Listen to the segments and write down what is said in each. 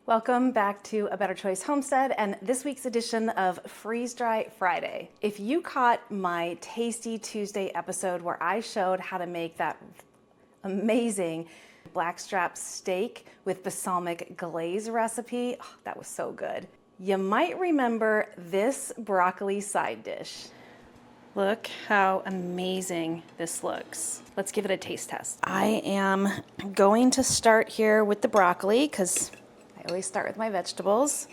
Welcome back to A Better Choice Homestead and this week's edition of Freeze Dry Friday. If you caught my Tasty Tuesday episode where I showed how to make that amazing blackstrap steak with balsamic glaze recipe, oh, that was so good. You might remember this broccoli side dish. Look how amazing this looks. Let's give it a taste test. I am going to start here with the broccoli because I always start with my vegetables.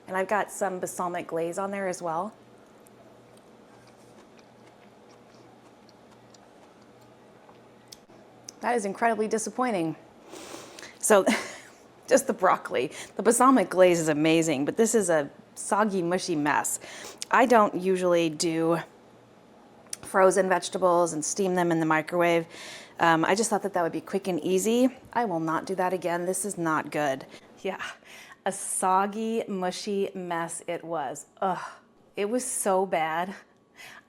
And I've got some balsamic glaze on there as well. That is incredibly disappointing. So just the broccoli. The balsamic glaze is amazing, but this is a soggy, mushy mess. I don't usually do frozen vegetables and steam them in the microwave. I just thought that that would be quick and easy. I will not do that again. This is not good. Yeah, a soggy, mushy mess it was. Ugh, it was so bad.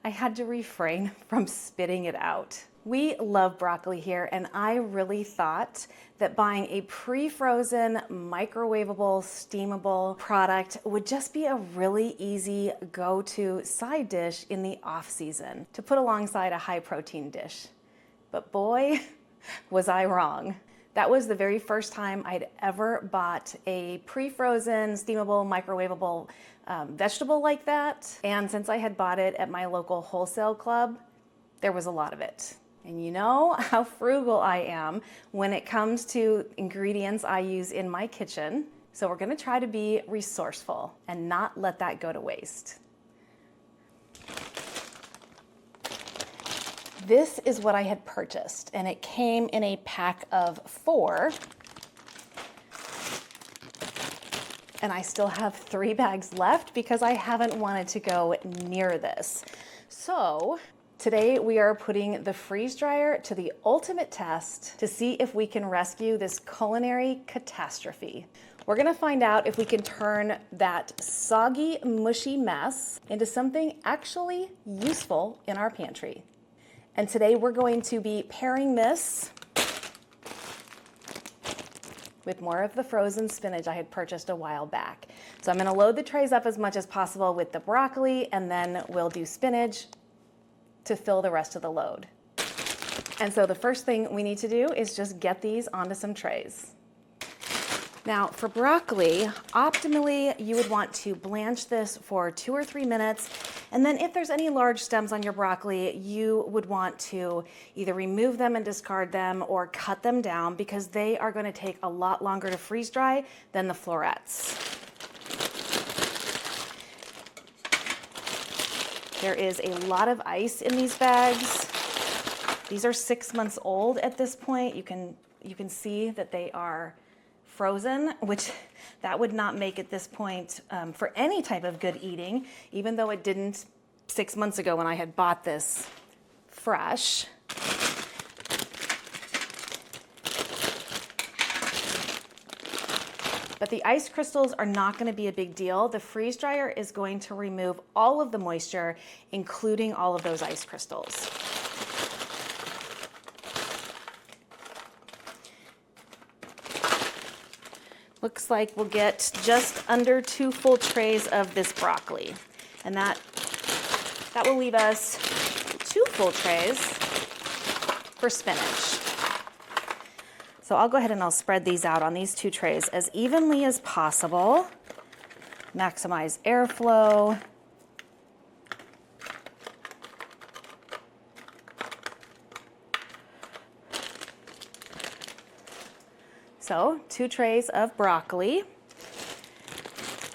I had to refrain from spitting it out. We love broccoli here, and I really thought that buying a pre-frozen, microwavable, steamable product would just be a really easy go-to side dish in the off-season to put alongside a high-protein dish. But boy, was I wrong. That was the very first time I'd ever bought a pre-frozen, steamable, microwavable vegetable like that. And since I had bought it at my local wholesale club, there was a lot of it. And you know how frugal I am when it comes to ingredients I use in my kitchen. So we're gonna try to be resourceful and not let that go to waste. This is what I had purchased, and it came in a pack of 4. And I still have 3 bags left because I haven't wanted to go near this. So today we are putting the freeze dryer to the ultimate test to see if we can rescue this culinary catastrophe. We're gonna find out if we can turn that soggy, mushy mess into something actually useful in our pantry. And today we're going to be pairing this with more of the frozen spinach I had purchased a while back. So I'm gonna load the trays up as much as possible with the broccoli, and then we'll do spinach to fill the rest of the load. And so the first thing we need to do is just get these onto some trays. Now for broccoli, optimally you would want to blanch this for 2 or 3 minutes, and then if there's any large stems on your broccoli, you would want to either remove them and discard them or cut them down because they are going to take a lot longer to freeze dry than the florets. There is a lot of ice in these bags. These are 6 months old at this point. You can see that they are frozen, which that would not make at this point for any type of good eating, even though it didn't 6 months ago when I had bought this fresh. But the ice crystals are not going to be a big deal. The freeze dryer is going to remove all of the moisture, including all of those ice crystals. Looks like we'll get just under 2 full trays of this broccoli. And that will leave us 2 full trays for spinach. So I'll go ahead and I'll spread these out on these 2 trays as evenly as possible. Maximize airflow. So 2 trays of broccoli.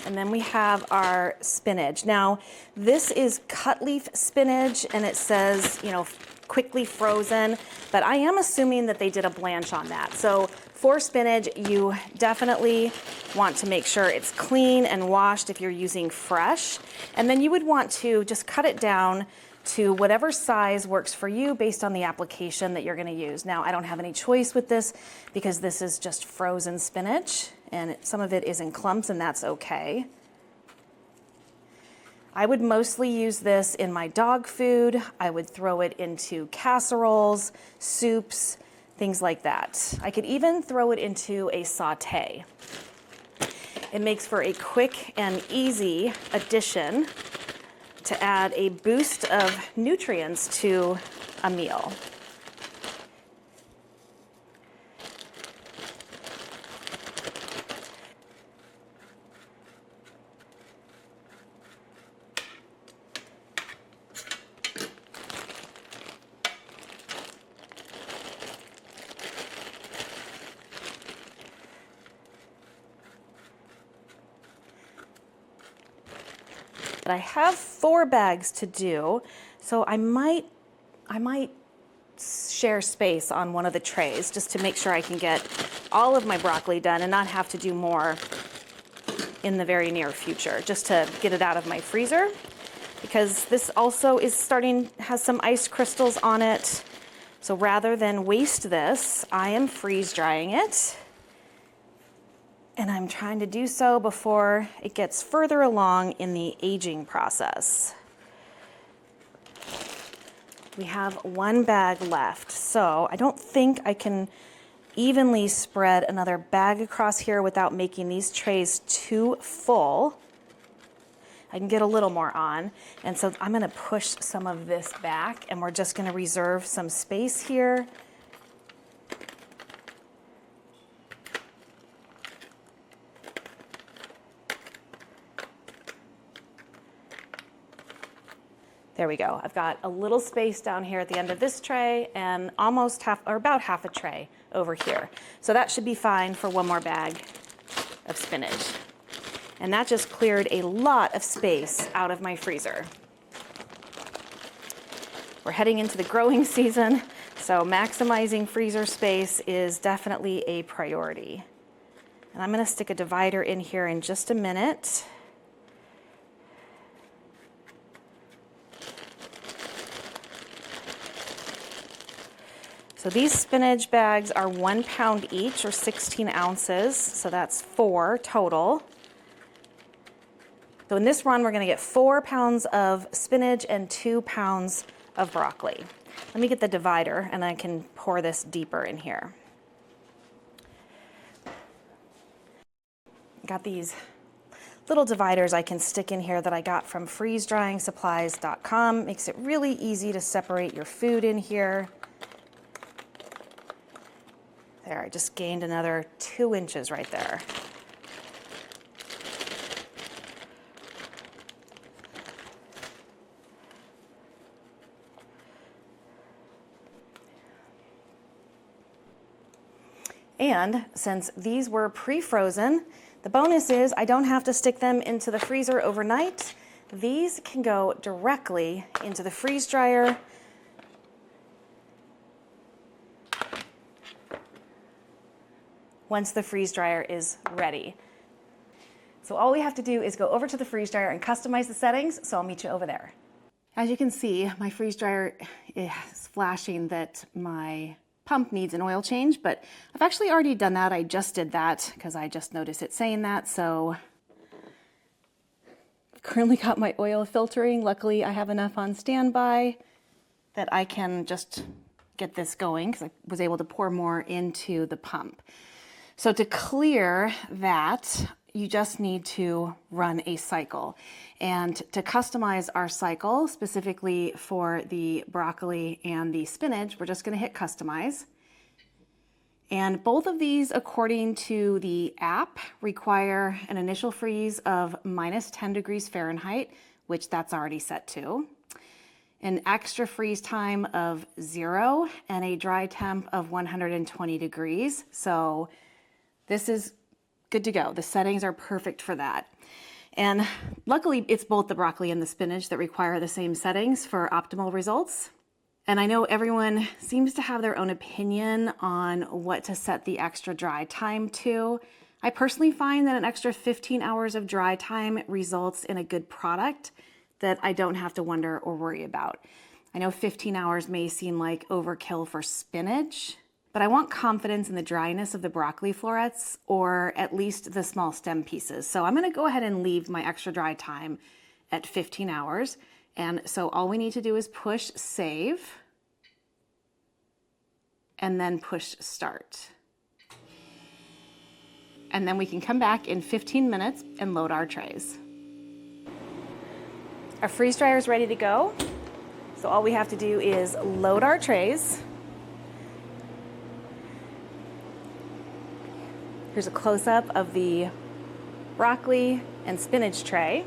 And then we have our spinach. Now, this is cut leaf spinach, and it says, you know, quickly frozen, but I am assuming that they did a blanch on that. So for spinach, you definitely want to make sure it's clean and washed if you're using fresh. And then you would want to just cut it down to whatever size works for you based on the application that you're going to use. Now, I don't have any choice with this because this is just frozen spinach, and some of it is in clumps, and that's okay. I would mostly use this in my dog food. I would throw it into casseroles, soups, things like that. I could even throw it into a saute. It makes for a quick and easy addition to add a boost of nutrients to a meal. But I have 4 bags to do, so I might share space on one of the trays just to make sure I can get all of my broccoli done and not have to do more in the very near future, just to get it out of my freezer, because this also has some ice crystals on it. So rather than waste this, I am freeze drying it. And I'm trying to do so before it gets further along in the aging process. We have 1 bag left, so I don't think I can evenly spread another bag across here without making these trays too full. I can get a little more on, and so I'm gonna push some of this back, and we're just gonna reserve some space here. There we go. I've got a little space down here at the end of this tray and almost about half a tray over here. So that should be fine for 1 more bag of spinach. And that just cleared a lot of space out of my freezer. We're heading into the growing season, so maximizing freezer space is definitely a priority. And I'm gonna stick a divider in here in just a minute. So these spinach bags are 1 pound each, or 16 ounces, so that's 4 total. So in this run, we're gonna get 4 pounds of spinach and 2 pounds of broccoli. Let me get the divider and I can pour this deeper in here. Got these little dividers I can stick in here that I got from freezedryingsupplies.com. Makes it really easy to separate your food in here. There, I just gained another 2 inches right there. And since these were pre-frozen, the bonus is I don't have to stick them into the freezer overnight. These can go directly into the freeze dryer. Once the freeze dryer is ready. So all we have to do is go over to the freeze dryer and customize the settings, so I'll meet you over there. As you can see, my freeze dryer is flashing that my pump needs an oil change, but I've actually already done that. I just did that because I just noticed it saying that, so I've currently got my oil filtering. Luckily, I have enough on standby that I can just get this going because I was able to pour more into the pump. So to clear that, you just need to run a cycle. And to customize our cycle, specifically for the broccoli and the spinach, we're just gonna hit customize. And both of these, according to the app, require an initial freeze of -10 degrees Fahrenheit, which that's already set to, an extra freeze time of 0, and a dry temp of 120 degrees. So this is good to go. The settings are perfect for that. And luckily, it's both the broccoli and the spinach that require the same settings for optimal results. And I know everyone seems to have their own opinion on what to set the extra dry time to. I personally find that an extra 15 hours of dry time results in a good product that I don't have to wonder or worry about. I know 15 hours may seem like overkill for spinach, but I want confidence in the dryness of the broccoli florets, or at least the small stem pieces. So I'm gonna go ahead and leave my extra dry time at 15 hours. And so all we need to do is push save. and then push start. And then we can come back in 15 minutes and load our trays. Our freeze dryer is ready to go. So all we have to do is load our trays. Here's a close-up of the broccoli and spinach tray.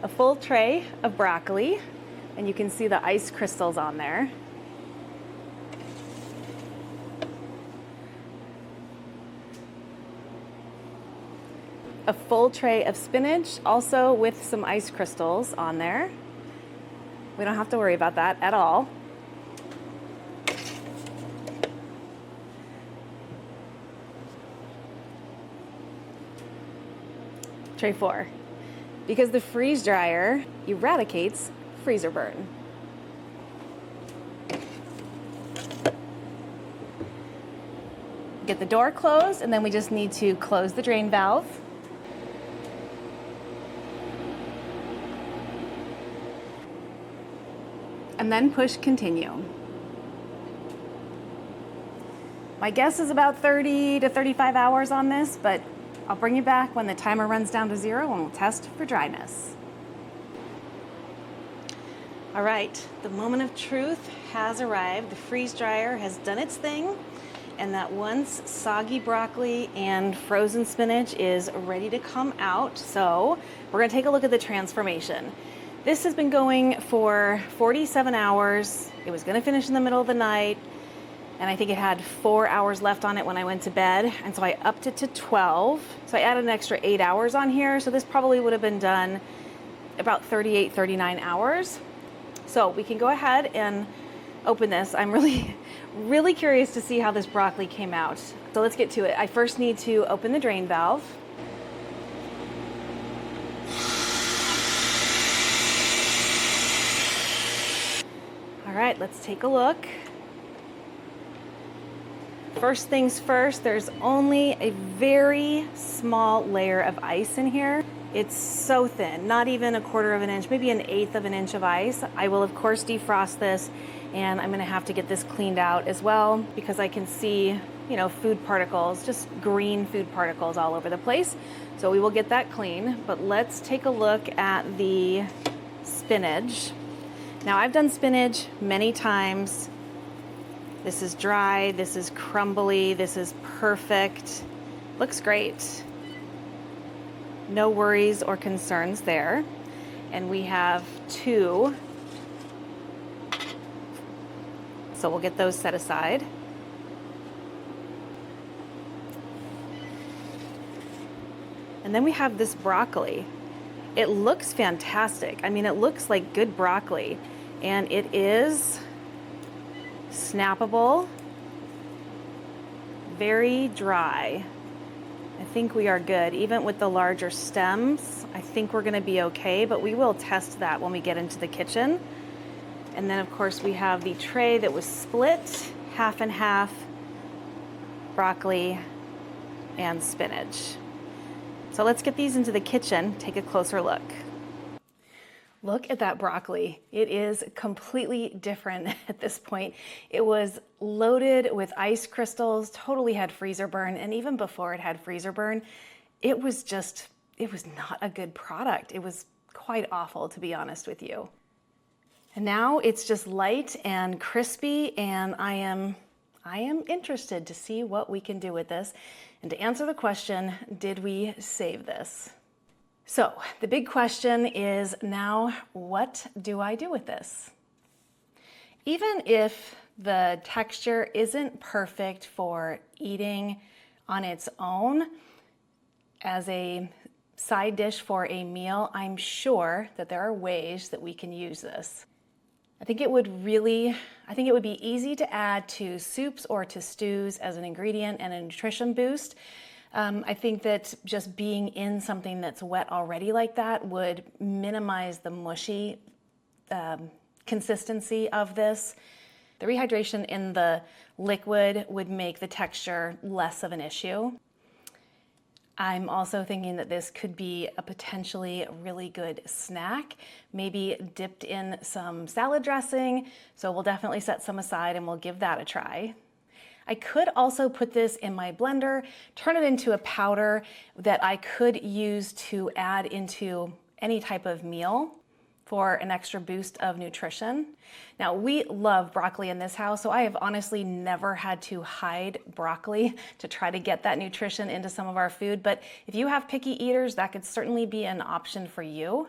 A full tray of broccoli, and you can see the ice crystals on there. A full tray of spinach, also with some ice crystals on there. We don't have to worry about that at all. Tray 4. Because the freeze dryer eradicates freezer burn. Get the door closed, and then we just need to close the drain valve. And then push continue. My guess is about 30 to 35 hours on this, but I'll bring you back when the timer runs down to 0 and we'll test for dryness. All right, the moment of truth has arrived. The freeze dryer has done its thing, and that once soggy broccoli and frozen spinach is ready to come out. So we're gonna take a look at the transformation. This has been going for 47 hours. It was gonna finish in the middle of the night, and I think it had 4 hours left on it when I went to bed, and so I upped it to 12. So I added an extra 8 hours on here, so this probably would have been done about 38, 39 hours. So we can go ahead and open this. I'm really curious to see how this broccoli came out. So let's get to it. I first need to open the drain valve. All right, let's take a look. First things first, there's only a very small layer of ice in here. It's so thin, not even 1/4 of an inch, maybe 1/8 of an inch of ice. I will of course defrost this, and I'm gonna have to get this cleaned out as well because I can see, you know, food particles, just green food particles all over the place. So we will get that clean, but let's take a look at the spinach. Now I've done spinach many times. This is dry, this is crumbly, this is perfect. Looks great. No worries or concerns there. And we have 2. So we'll get those set aside. And then we have this broccoli. It looks fantastic. I mean, it looks like good broccoli, and it is snappable, very dry. I think we are good. Even with the larger stems, I think we're gonna be okay, but we will test that when we get into the kitchen. And then of course we have the tray that was split, half and half, broccoli and spinach. So let's get these into the kitchen, take a closer look. Look at that broccoli. It is completely different at this point. It was loaded with ice crystals, totally had freezer burn, and even before it had freezer burn, it was not a good product. It was quite awful, to be honest with you. And now it's just light and crispy, and I am interested to see what we can do with this. And to answer the question, did we save this? So the big question is now, what do I do with this? Even if the texture isn't perfect for eating on its own as a side dish for a meal, I'm sure that there are ways that we can use this. I think it would be easy to add to soups or to stews as an ingredient and a nutrition boost. I think that just being in something that's wet already like that would minimize the mushy consistency of this. The rehydration in the liquid would make the texture less of an issue. I'm also thinking that this could be a potentially really good snack, maybe dipped in some salad dressing. So we'll definitely set some aside and we'll give that a try. I could also put this in my blender, turn it into a powder that I could use to add into any type of meal for an extra boost of nutrition. Now, we love broccoli in this house, so I have honestly never had to hide broccoli to try to get that nutrition into some of our food. But if you have picky eaters, that could certainly be an option for you.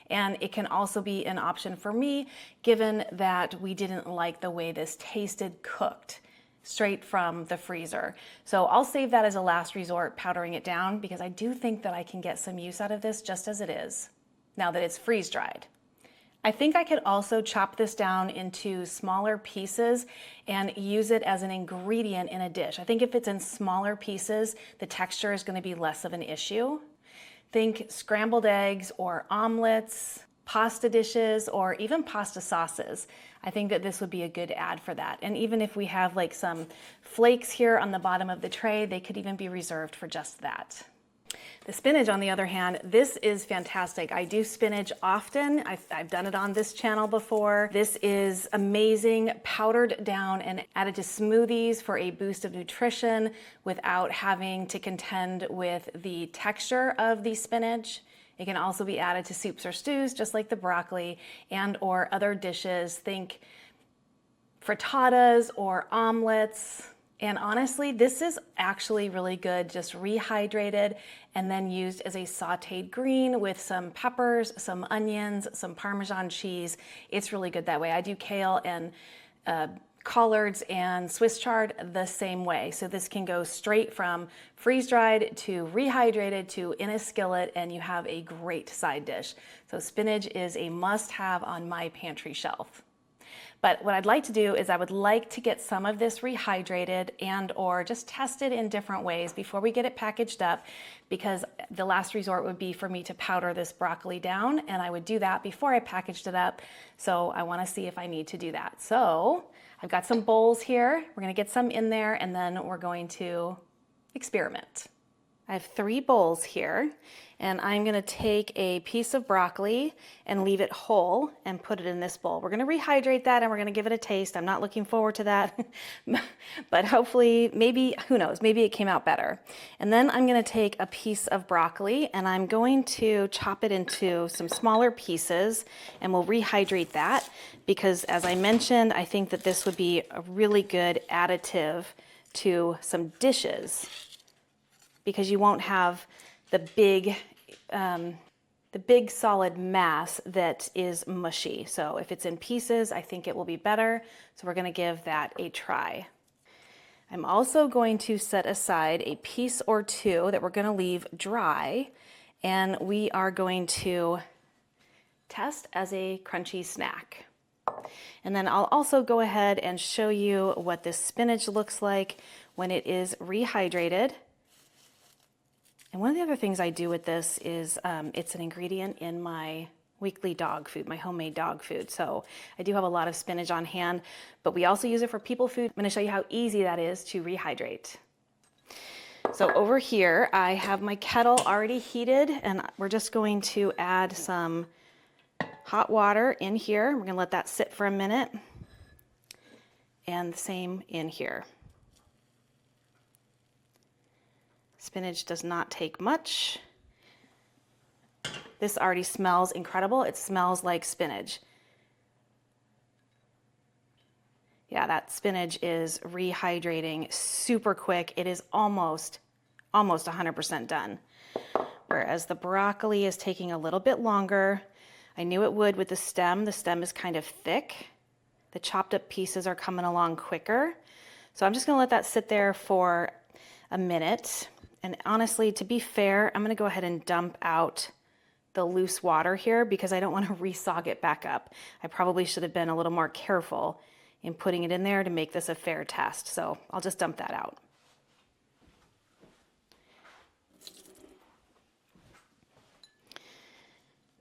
And it can also be an option for me, given that we didn't like the way this tasted cooked straight from the freezer. So I'll save that as a last resort, powdering it down, because I do think that I can get some use out of this just as it is, now that it's freeze dried. I think I could also chop this down into smaller pieces and use it as an ingredient in a dish. I think if it's in smaller pieces, the texture is going to be less of an issue. Think scrambled eggs or omelets, pasta dishes, or even pasta sauces. I think that this would be a good add for that. And even if we have like some flakes here on the bottom of the tray, they could even be reserved for just that. The spinach, on the other hand, this is fantastic. I do spinach often. I've done it on this channel before. This is amazing, powdered down and added to smoothies for a boost of nutrition without having to contend with the texture of the spinach. It can also be added to soups or stews, just like the broccoli, and or other dishes. Think frittatas or omelets. And honestly, this is actually really good, just rehydrated and then used as a sauteed green with some peppers, some onions, some Parmesan cheese. It's really good that way. I do kale and collards and Swiss chard the same way. So this can go straight from freeze-dried to rehydrated to in a skillet, and you have a great side dish. So spinach is a must-have on my pantry shelf. But what I'd like to do is I would like to get some of this rehydrated and or just tested in different ways before we get it packaged up, because the last resort would be for me to powder this broccoli down, and I would do that before I packaged it up. So I want to see if I need to do that. So I've got some bowls here. We're going to get some in there and then we're going to experiment. I have 3 bowls here, and I'm going to take a piece of broccoli and leave it whole and put it in this bowl. We're going to rehydrate that and we're going to give it a taste. I'm not looking forward to that, but hopefully, maybe, who knows, maybe it came out better. And then I'm going to take a piece of broccoli and I'm going to chop it into some smaller pieces, and we'll rehydrate that because, as I mentioned, I think that this would be a really good additive to some dishes, because you won't have the big solid mass that is mushy. So if it's in pieces, I think it will be better. So we're going to give that a try. I'm also going to set aside a piece or 2 that we're going to leave dry, and we are going to test as a crunchy snack. And then I'll also go ahead and show you what this spinach looks like when it is rehydrated. And one of the other things I do with this is it's an ingredient in my weekly dog food, my homemade dog food. So I do have a lot of spinach on hand, but we also use it for people food. I'm going to show you how easy that is to rehydrate. So over here, I have my kettle already heated, and we're just going to add some hot water in here. We're going to let that sit for a minute, and the same in here. Spinach does not take much. This already smells incredible. It smells like spinach. Yeah, that spinach is rehydrating super quick. It is almost 100% done. Whereas the broccoli is taking a little bit longer. I knew it would with the stem. The stem is kind of thick. The chopped up pieces are coming along quicker. So I'm just gonna let that sit there for a minute. And honestly, to be fair, I'm gonna go ahead and dump out the loose water here because I don't want to resog it back up. I probably should have been a little more careful in putting it in there to make this a fair test. So I'll just dump that out.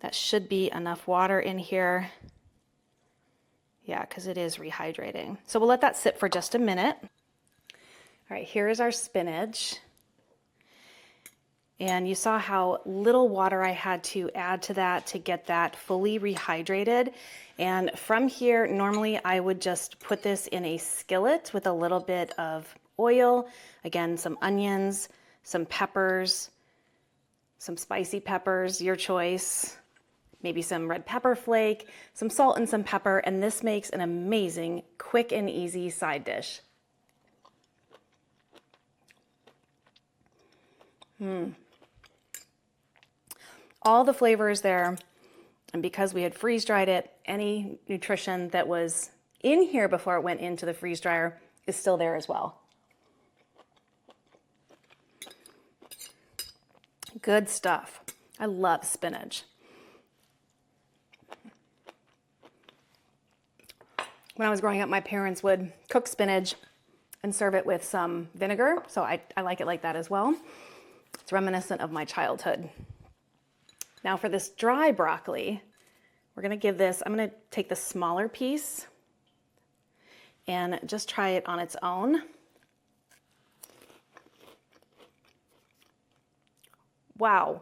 That should be enough water in here. Yeah, because it is rehydrating. So we'll let that sit for just a minute. All right, here is our spinach. And you saw how little water I had to add to that to get that fully rehydrated. And from here, normally I would just put this in a skillet with a little bit of oil, again, some onions, some peppers, some spicy peppers, your choice, maybe some red pepper flake, some salt and some pepper, and this makes an amazing, quick and easy side dish. All the flavors there, and because we had freeze dried it, any nutrition that was in here before it went into the freeze dryer is still there as well. Good stuff. I love spinach. When I was growing up, my parents would cook spinach and serve it with some vinegar, so I like it like that as well. It's reminiscent of my childhood. Now for this dry broccoli, we're gonna give this, I'm gonna take the smaller piece and just try it on its own. Wow,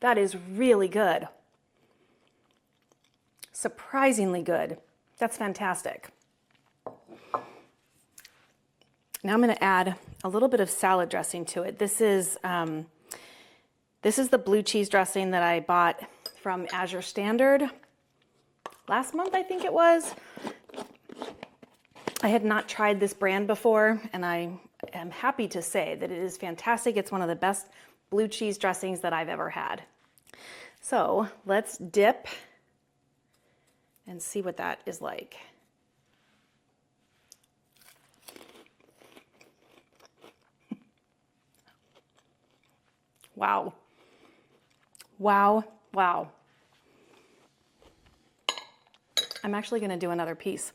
that is really good. Surprisingly good. That's fantastic. Now I'm gonna add a little bit of salad dressing to it. This is the blue cheese dressing that I bought from Azure Standard last month, I think it was. I had not tried this brand before, and I am happy to say that it is fantastic. It's one of the best blue cheese dressings that I've ever had. So let's dip and see what that is like. Wow. Wow, wow. I'm actually gonna do another piece.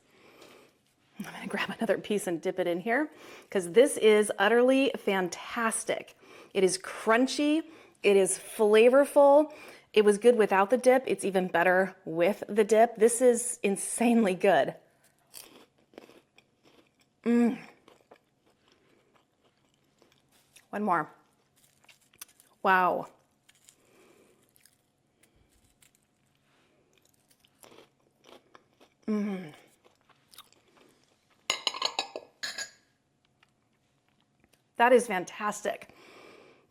I'm gonna grab another piece and dip it in here because this is utterly fantastic. It is crunchy, it is flavorful. It was good without the dip. It's even better with the dip. This is insanely good. One more. Wow. That is fantastic.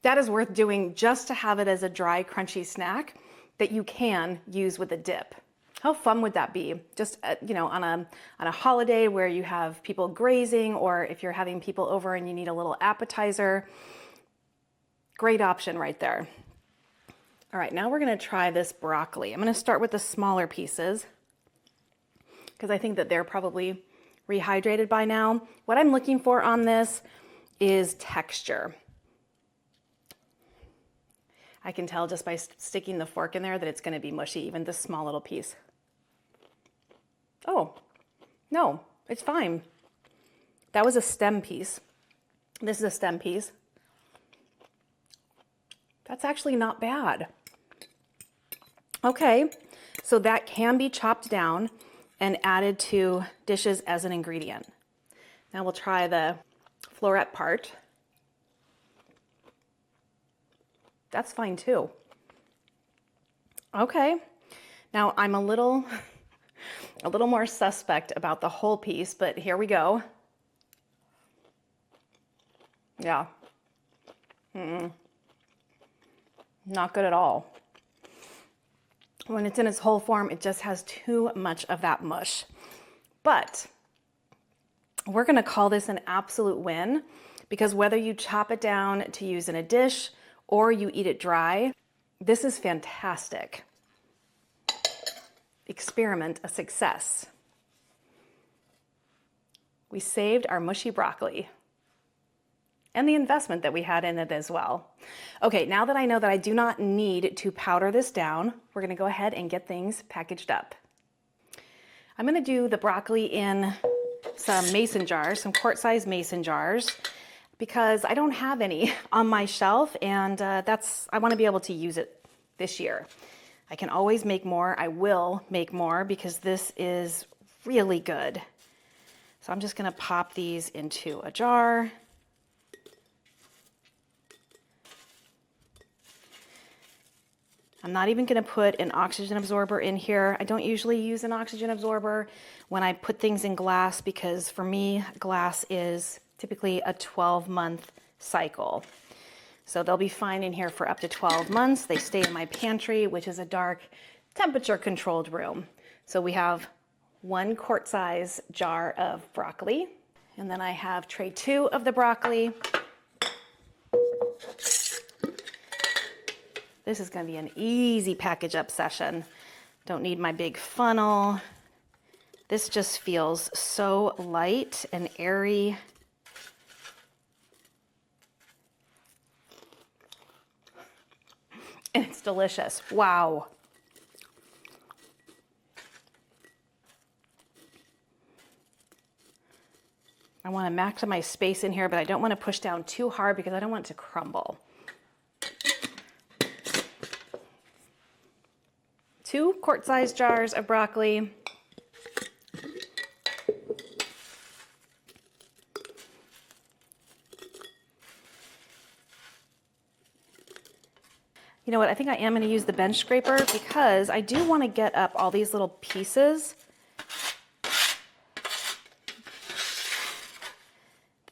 That is worth doing just to have it as a dry, crunchy snack that you can use with a dip. How fun would that be? Just you know, on a holiday where you have people grazing, or if you're having people over and you need a little appetizer. Great option right there. All right, now we're gonna try this broccoli. I'm gonna start with the smaller pieces because I think that they're probably rehydrated by now. What I'm looking for on this is texture. I can tell just by sticking the fork in there that it's gonna be mushy, even this small little piece. Oh, no, it's fine. That was a stem piece. This is a stem piece. That's actually not bad. Okay, so that can be chopped down and added to dishes as an ingredient. Now we'll try the floret part. That's fine too. Okay, now I'm a little more suspect about the whole piece, but here we go. Yeah. Not good at all. When it's in its whole form, it just has too much of that mush. But we're gonna call this an absolute win because whether you chop it down to use in a dish or you eat it dry, this is fantastic. Experiment a success. We saved our mushy broccoli and the investment that we had in it as well. Okay, now that I know that I do not need to powder this down, we're gonna go ahead and get things packaged up. I'm gonna do the broccoli in some mason jars, some quart-sized mason jars, because I don't have any on my shelf, and I wanna be able to use it this year. I can always make more. I will make more because this is really good. So I'm just gonna pop these into a jar. I'm not even gonna put an oxygen absorber in here. I don't usually use an oxygen absorber when I put things in glass because for me, glass is typically a 12-month cycle. So they'll be fine in here for up to 12 months. They stay in my pantry, which is a dark, temperature-controlled room. So we have 1 quart-size jar of broccoli, and then I have tray 2 of the broccoli. This is gonna be an easy package up session. Don't need my big funnel. This just feels so light and airy. And it's delicious. Wow. I want to maximize space in here, but I don't want to push down too hard because I don't want it to crumble. 2 quart-sized jars of broccoli. You know what, I think I am going to use the bench scraper because I do want to get up all these little pieces.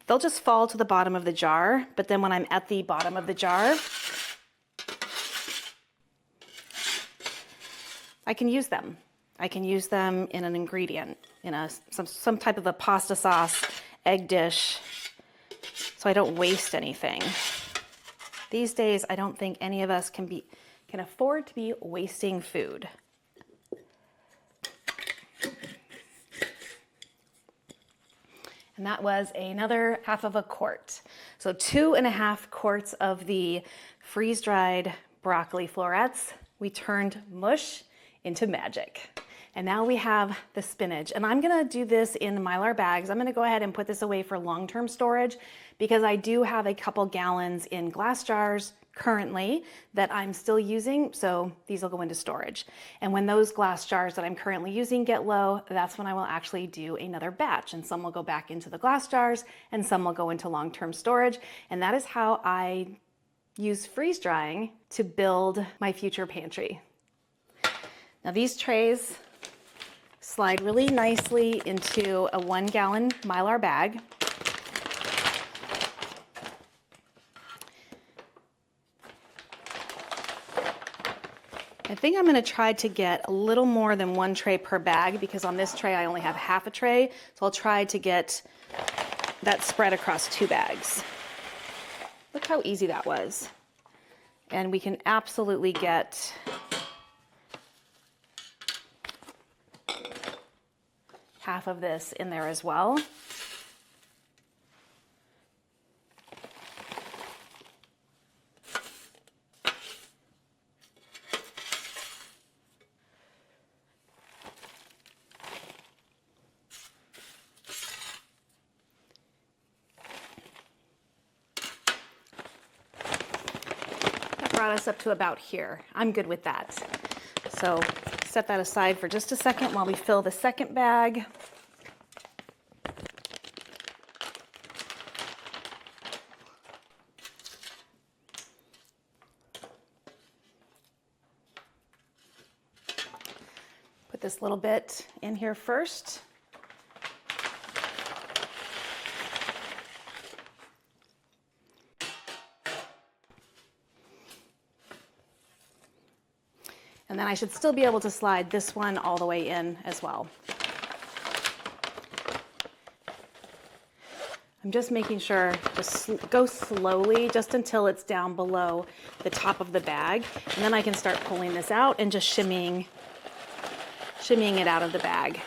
They'll just fall to the bottom of the jar, but then when I'm at the bottom of the jar, I can use them. I can use them in an ingredient, in some type of a pasta sauce, egg dish, so I don't waste anything. These days, I don't think any of us can afford to be wasting food. And that was another half of a quart. So 2.5 quarts of the freeze-dried broccoli florets. We turned mush into magic. And now we have the spinach. And I'm gonna do this in Mylar bags. I'm gonna go ahead and put this away for long-term storage because I do have a couple gallons in glass jars currently that I'm still using, so these will go into storage. And when those glass jars that I'm currently using get low, that's when I will actually do another batch, and some will go back into the glass jars and some will go into long-term storage. And that is how I use freeze drying to build my future pantry. Now these trays slide really nicely into a 1-gallon Mylar bag. I think I'm going to try to get a little more than 1 tray per bag because on this tray I only have half a tray. So I'll try to get that spread across 2 bags. Look how easy that was. And we can absolutely get half of this in there as well. Brought us up to about here. I'm good with that. So set that aside for just a second while we fill the second bag. Put this little bit in here first. And then I should still be able to slide this one all the way in as well. I'm just making sure, just go slowly just until it's down below the top of the bag. And then I can start pulling this out and just shimmying it out of the bag.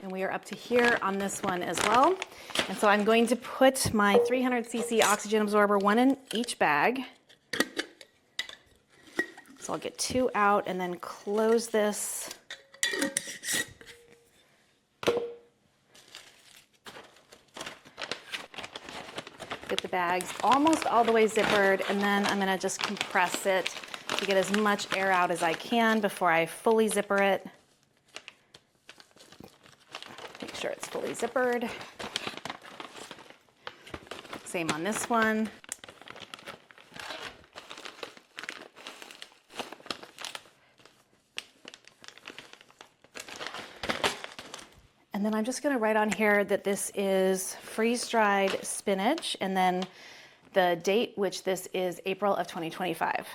And we are up to here on this one as well. And so I'm going to put my 300cc oxygen absorber, 1 in each bag. So I'll get 2 out and then close this. Get the bags almost all the way zippered, and then I'm gonna just compress it to get as much air out as I can before I fully zipper it. Make sure it's fully zippered. Same on this one. And then I'm just going to write on here that this is freeze-dried spinach, and then the date, which this is April of 2025.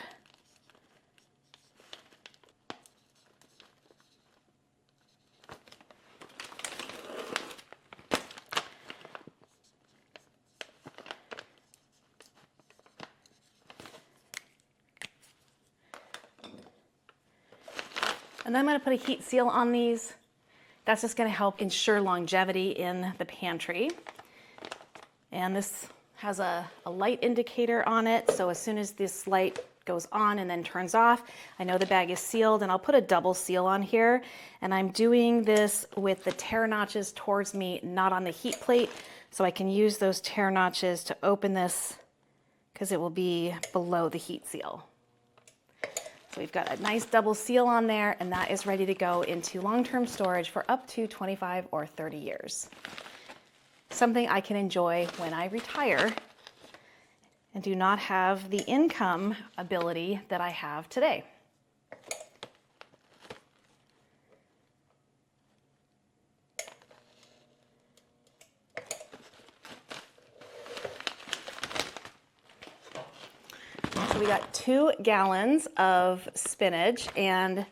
And then I'm going to put a heat seal on these. That's just going to help ensure longevity in the pantry. And this has a light indicator on it, so as soon as this light goes on and then turns off, I know the bag is sealed, and I'll put a double seal on here. And I'm doing this with the tear notches towards me, not on the heat plate, so I can use those tear notches to open this because it will be below the heat seal. So we've got a nice double seal on there, and that is ready to go into long-term storage for up to 25 or 30 years. Something I can enjoy when I retire and do not have the income ability that I have today. So we got 2 gallons of spinach and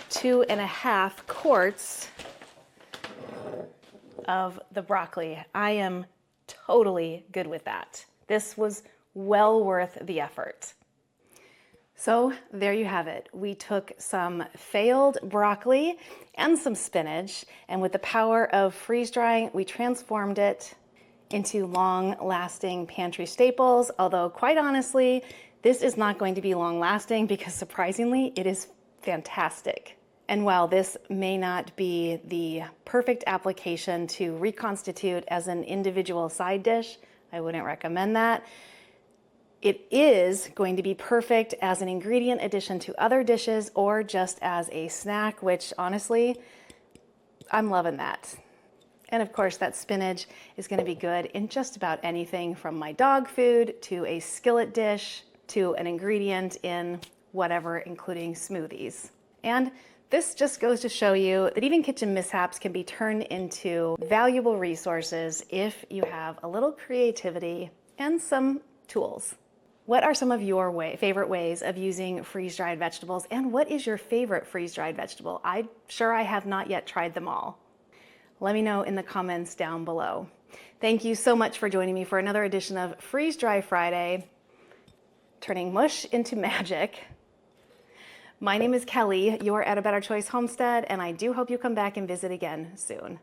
2.5 quarts of the broccoli. I am totally good with that. This was well worth the effort. So there you have it. We took some failed broccoli and some spinach, and with the power of freeze drying, we transformed it into long-lasting pantry staples, although quite honestly, this is not going to be long-lasting because surprisingly, it is fantastic. And while this may not be the perfect application to reconstitute as an individual side dish, I wouldn't recommend that. It is going to be perfect as an ingredient addition to other dishes or just as a snack, which honestly, I'm loving that. And of course, that spinach is going to be good in just about anything from my dog food to a skillet dish to an ingredient in whatever, including smoothies. And this just goes to show you that even kitchen mishaps can be turned into valuable resources if you have a little creativity and some tools. What are some of your favorite ways of using freeze-dried vegetables, and what is your favorite freeze-dried vegetable? I'm sure I have not yet tried them all. Let me know in the comments down below. Thank you so much for joining me for another edition of Freeze Dry Friday, turning mush into magic. My name is Kelly. You're at A Better Choice Homestead, and I do hope you come back and visit again soon.